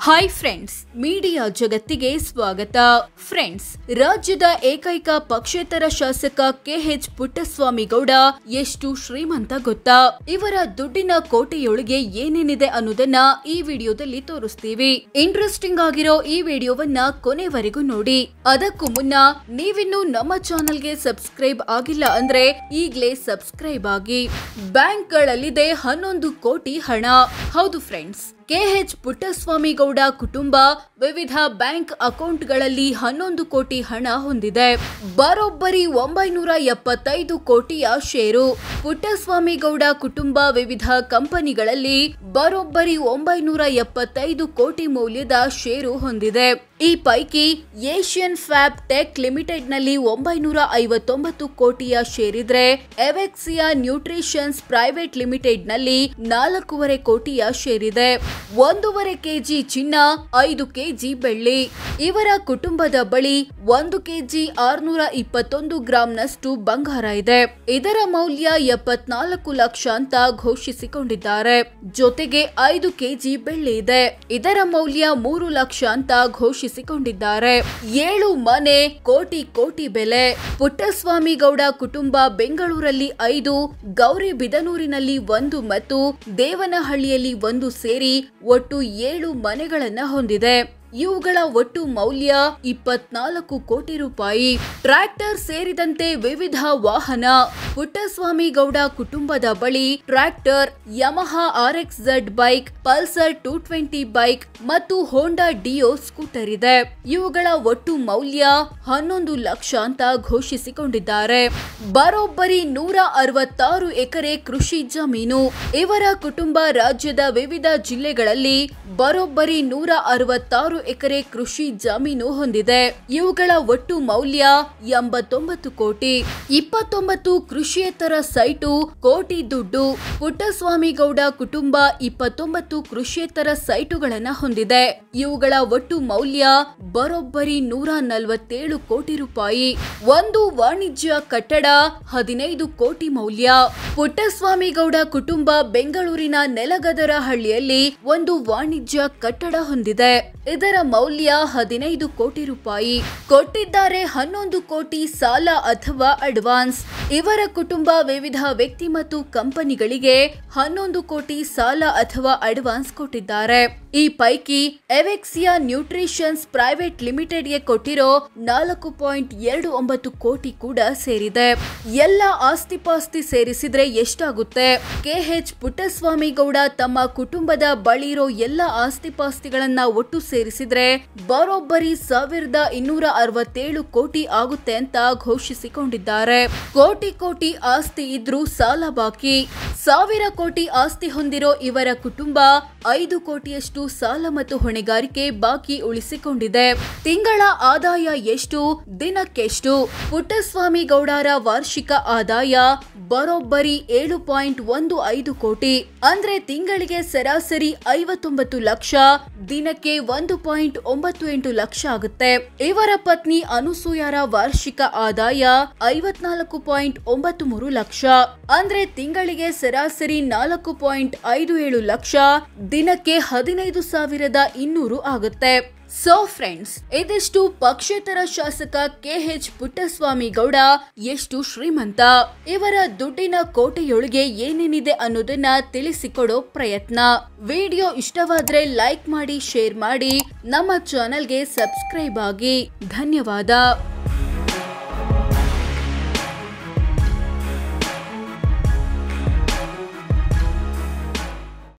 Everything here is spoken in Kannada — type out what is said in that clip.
ಹಾಯ್ ಫ್ರೆಂಡ್ಸ್, ಮೀಡಿಯಾ ಜಗತ್ತಿಗೆ ಸ್ವಾಗತ. ಫ್ರೆಂಡ್ಸ್, ರಾಜ್ಯದ ಏಕೈಕ ಪಕ್ಷೇತರ ಶಾಸಕ ಕೆಎಚ್ ಪುಟ್ಟಸ್ವಾಮಿ ಗೌಡ ಎಷ್ಟು ಶ್ರೀಮಂತ ಗೊತ್ತಾ? ಇವರ ದುಡ್ಡಿನ ಕೋಟೆಯೊಳಗೆ ಏನೇನಿದೆ ಅನ್ನೋದನ್ನ ಈ ವಿಡಿಯೋದಲ್ಲಿ ತೋರಿಸ್ತೀವಿ. ಇಂಟ್ರೆಸ್ಟಿಂಗ್ ಆಗಿರೋ ಈ ವಿಡಿಯೋವನ್ನ ಕೊನೆವರೆಗೂ ನೋಡಿ. ಅದಕ್ಕೂ ಮುನ್ನ ನೀವಿನ್ನು ನಮ್ಮ ಚಾನೆಲ್ಗೆ ಸಬ್ಸ್ಕ್ರೈಬ್ ಆಗಿಲ್ಲ ಅಂದ್ರೆ ಈಗ್ಲೇ ಸಬ್ಸ್ಕ್ರೈಬ್ ಆಗಿ. ಬ್ಯಾಂಕ್ಗಳಲ್ಲಿದೆ 11 ಕೋಟಿ ಹಣ. ಹೌದು ಫ್ರೆಂಡ್ಸ್, ಕೆಎಚ್ ಪುಟ್ಟಸ್ವಾಮಿ ಗೌಡ ಕುಟುಂಬ ವಿವಿಧ ಬ್ಯಾಂಕ್ ಅಕೌಂಟ್ಗಳಲ್ಲಿ 11 ಕೋಟಿ ಹಣ ಹೊಂದಿದೆ. ಬರೋಬ್ಬರಿ 975 ಕೋಟಿಯ ಷೇರು. ಪುಟ್ಟಸ್ವಾಮಿ ಗೌಡ ಕುಟುಂಬ ವಿವಿಧ ಕಂಪನಿಗಳಲ್ಲಿ ಬರೋಬ್ಬರಿ 975 ಕೋಟಿ ಮೌಲ್ಯದ ಷೇರು ಹೊಂದಿದೆ. ಈ ಪೈಕಿ ಏಷ್ಯನ್ ಫ್ಯಾಬ್ ಟೆಕ್ ಲಿಮಿಟೆಡ್ ನಲ್ಲಿ 959 ಕೋಟಿಯ ಷೇರಿದ್ರೆ, ಎವೆಕ್ಸಿಯಾ ನ್ಯೂಟ್ರಿಷನ್ಸ್ ಪ್ರೈವೇಟ್ ಲಿಮಿಟೆಡ್ ನಲ್ಲಿ 4.5 ಕೋಟಿಯ ಷೇರಿದೆ. 1.5 ಕೆಜಿ ಚಿನ್ನ, 5 ಕೆಜಿ ಬೆಳ್ಳಿ. ಇವರ ಕುಟುಂಬದ ಬಳಿ 1 ಕೆಜಿ 621 ಗ್ರಾಂನಷ್ಟು ಬಂಗಾರ ಇದೆ. ಇದರ ಮೌಲ್ಯ 74 ಲಕ್ಷ ಅಂತ ಘೋಷಿಸಿಕೊಂಡಿದ್ದಾರೆ. ಜೊತೆಗೆ 5 ಕೆಜಿ ಬೆಳ್ಳಿ ಇದೆ. ಇದರ ಮೌಲ್ಯ 3 ಲಕ್ಷ ಅಂತ ಘೋಷಿಸಿಕೊಂಡಿದ್ದಾರೆ. 7 ಮನೆ, ಕೋಟಿ ಬೆಲೆ. ಪುಟ್ಟಸ್ವಾಮಿ ಗೌಡ ಕುಟುಂಬ ಬೆಂಗಳೂರಲ್ಲಿ 5, ಗೌರಿಬಿದನೂರಿನಲ್ಲಿ 1 ಮತ್ತು ದೇವನಹಳ್ಳಿಯಲ್ಲಿ 1 ಸೇರಿ ಒಟ್ಟು 7 ಮನೆಗಳನ್ನ ಹೊಂದಿದೆ. ಇವುಗಳ ಒಟ್ಟು ಮೌಲ್ಯ 24 ಕೋಟಿ ರೂಪಾಯಿ. ಟ್ರ್ಯಾಕ್ಟರ್ ಸೇರಿದಂತೆ ವಿವಿಧ ವಾಹನ. ಪುಟ್ಟಸ್ವಾಮಿ ಗೌಡ ಕುಟುಂಬದ ಬಳಿ tractor, Yamaha RXZ bike, Pulsar 220 bike ಮತ್ತು ಹೋಂಡಾ ಡಿಯೋ ಸ್ಕೂಟರ್ ಇದೆ. ಇವುಗಳ ಒಟ್ಟು ಮೌಲ್ಯ 11 ಲಕ್ಷ ಅಂತ ಘೋಷಿಸಿಕೊಂಡಿದ್ದಾರೆ. ಬರೋಬ್ಬರಿ 166 ಎಕರೆ ಕೃಷಿ ಜಮೀನು. ಇವರ ಕುಟುಂಬ ರಾಜ್ಯದ ವಿವಿಧ ಜಿಲ್ಲೆಗಳಲ್ಲಿ ಬರೋಬ್ಬರಿ 166 ಎಕರೆ ಕೃಷಿ ಜಮೀನು ಹೊಂದಿದೆ. ಇವುಗಳ ಒಟ್ಟು ಮೌಲ್ಯ 89 ಕೋಟಿ. 29 ಕೃಷಿಯೇತರ ಸೈಟು, ಕೋಟಿ ದುಡ್ಡು. ಪುಟ್ಟಸ್ವಾಮಿ ಗೌಡ ಕುಟುಂಬ 29 ಕೃಷಿಯೇತರ ಸೈಟುಗಳನ್ನ ಹೊಂದಿದೆ. ಇವುಗಳ ಒಟ್ಟು ಮೌಲ್ಯ ಬರೋಬ್ಬರಿ 147 ಕೋಟಿ ರೂಪಾಯಿ. 1 ವಾಣಿಜ್ಯ ಕಟ್ಟಡ, 15 ಕೋಟಿ ಮೌಲ್ಯ. ಪುಟ್ಟಸ್ವಾಮಿ ಗೌಡ ಕುಟುಂಬ ಬೆಂಗಳೂರಿನ ನೆಲಗದರಹಳ್ಳಿಯಲ್ಲಿ 1 ವಾಣಿಜ್ಯ ಕಟ್ಟಡ ಹೊಂದಿದೆ. ಇದರ ಮೌಲ್ಯ 15 ಕೋಟಿ ರೂಪಾಯಿ. ಕೊಟ್ಟಿದ್ದಾರೆ 11 ಕೋಟಿ ಸಾಲ ಅಥವಾ ಅಡ್ವಾನ್ಸ್. ಇವರ ಕುಟುಂಬ ವಿವಿಧ ವ್ಯಕ್ತಿ ಮತ್ತು ಕಂಪನಿಗಳಿಗೆ 11 ಕೋಟಿ ಸಾಲ ಅಥವಾ ಅಡ್ವಾನ್ಸ್ ಕೊಟ್ಟಿದ್ದಾರೆ. ಈ ಪೈಕಿ ಎವೆಕ್ಸಿಯಾ ನ್ಯೂಟ್ರಿಷನ್ಸ್ ಪ್ರೈವೇಟ್ ಲಿಮಿಟೆಡ್ಗೆ ಕೊಟ್ಟಿರೋ 4.29 ಕೋಟಿ ಕೂಡ ಸೇರಿದೆ. ಎಲ್ಲ ಆಸ್ತಿಪಾಸ್ತಿ ಸೇರಿಸಿದ್ರೆ ಎಷ್ಟಾಗುತ್ತೆ? ಕೆಎಚ್ ಪುಟ್ಟಸ್ವಾಮಿ ಗೌಡ ತಮ್ಮ ಕುಟುಂಬದ ಬಳಿರೋ ಎಲ್ಲ ಆಸ್ತಿಪಾಸ್ತಿಗಳನ್ನ ಒಟ್ಟು ಸೇರಿಸಿದ್ರೆ ಬರೋಬ್ಬರಿ 1267 ಕೋಟಿ ಆಗುತ್ತೆ ಅಂತ ಘೋಷಿಸಿಕೊಂಡಿದ್ದಾರೆ. ಕೋಟಿ ಆಸ್ತಿ ಇದ್ರೂ ಸಾಲ ಬಾಕಿ. 1000 ಕೋಟಿ ಆಸ್ತಿ ಹೊಂದಿರೋ ಇವರ ಕುಟುಂಬ 5 ಕೋಟಿಯಷ್ಟು ಸಾಲ ಮತ್ತು ಹೊಣೆಗಾರಿಕೆ ಬಾಕಿ ಉಳಿಸಿಕೊಂಡಿದೆ. ತಿಂಗಳ ಆದಾಯ ಎಷ್ಟು? ದಿನಕ್ಕೆಷ್ಟು? ಪುಟ್ಟಸ್ವಾಮಿ ಗೌಡರ ವಾರ್ಷಿಕ ಆದಾಯ ಬರೋಬ್ಬರಿ 7.15 ಕೋಟಿ. ಅಂದ್ರೆ ತಿಂಗಳಿಗೆ ಸರಾಸರಿ 59 ಲಕ್ಷ, ದಿನಕ್ಕೆ 1.98 ಲಕ್ಷ ಆಗುತ್ತೆ. ಇವರ ಪತ್ನಿ ಅನುಸೂಯರ ವಾರ್ಷಿಕ ಆದಾಯ 54.93 ಲಕ್ಷ. ಅಂದ್ರೆ ತಿಂಗಳಿಗೆ ಸರಾಸರಿ 4.57 ಲಕ್ಷ, ದಿನಕ್ಕೆ 15,200 ಆಗುತ್ತೆ. ಸೊ ಫ್ರೆಂಡ್ಸ್, ಇದಿಷ್ಟು ಪಕ್ಷೇತರ ಶಾಸಕ ಕೆಎಚ್ ಪುಟ್ಟಸ್ವಾಮಿ ಗೌಡ ಎಷ್ಟು ಶ್ರೀಮಂತ. ಇವರ ದುಡ್ಡಿನ ಕೋಟೆಯೊಳಗೆ ಏನೇನಿದೆ ಅನ್ನೋದನ್ನ ತಿಳಿಸಿಕೊಡೋ ಪ್ರಯತ್ನ. ವಿಡಿಯೋ ಇಷ್ಟವಾದ್ರೆ ಲೈಕ್ ಮಾಡಿ, ಶೇರ್ ಮಾಡಿ, ನಮ್ಮ ಚಾನೆಲ್ಗೆ ಸಬ್ಸ್ಕ್ರೈಬ್ ಆಗಿ. ಧನ್ಯವಾದ.